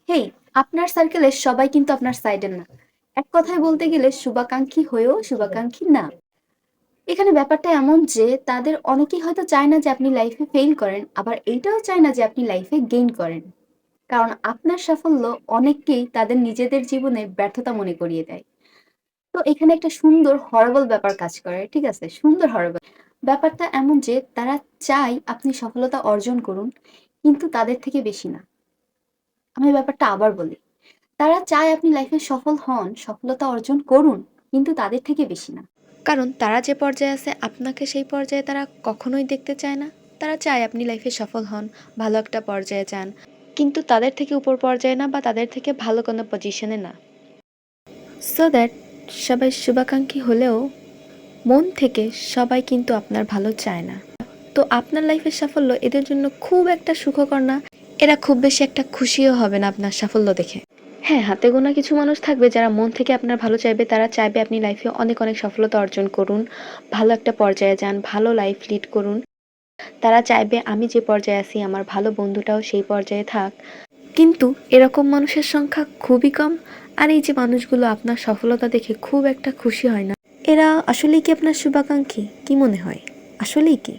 হেই, আপনার সার্কেলের সবাই কিন্তু আপনার সাইডের না। এক কথায় বলতে গেলে শুভাকাঙ্ক্ষী হয়েও শুভাকাঙ্ক্ষী না। এখানে ব্যাপারটা এমন যে তাদের অনেকেই হয়তো চায় না যে আপনি লাইফে ফেইল করেন, আবার এইটাও চায় না যে আপনি লাইফে গেইন করেন। কারণ আপনার সাফল্য অনেককেই তাদের নিজেদের জীবনে ব্যর্থতা মনে করিয়ে দেয়। তো এখানে একটা সুন্দর হরেবল ব্যাপার কাজ করে, ঠিক আছে? সুন্দর হরেবল ব্যাপারটা এমন যে তারা চায় আপনি সফলতা অর্জন করুন, কিন্তু তাদের থেকে বেশি না। আমি ব্যাপারটা আবার বলি, তারা চায় আপনি লাইফে সফল হন, সফলতা অর্জন করুন, কিন্তু তাদের থেকে বেশি না। কারণ তারা যে পর্যায়ে আছে আপনাকে সেই পর্যায়ে তারা কখনোই দেখতে চায় না। তারা চায় আপনি লাইফে সফল হন, ভালো একটা পর্যায়ে যান, কিন্তু তাদের থেকে উপর পর্যায়ে না বা তাদের থেকে ভালো কোনো পজিশনে না। সো দ্যাট সবাই শুভাকাঙ্ক্ষী হলেও মন থেকে সবাই কিন্তু আপনার ভালো চায় না। তো আপনার লাইফের সাফল্য এদের জন্য খুব একটা সুখকর না। এরা খুব বেশি একটা খুশিও হবে না আপনার সাফল্য দেখে। হ্যাঁ, হাতে গোনা কিছু মানুষ থাকবে যারা মন থেকে আপনার ভালো চাইবে। তারা চাইবে আপনি লাইফে অনেক অনেক সফলতা অর্জন করুন, ভালো একটা পর্যায়ে যান, ভালো লাইফ লিড করুন। তারা চাইবে আমি যে পর্যায়ে আছি আমার ভালো বন্ধুটাও সেই পর্যায়ে থাক। কিন্তু এরকম মানুষের সংখ্যা খুবই কম। আর এই যে মানুষগুলো আপনার সফলতা দেখে খুব একটা খুশি হয় না, এরা আসলেই কি আপনার শুভাকাঙ্ক্ষী? কি মনে হয়, আসলেই কি?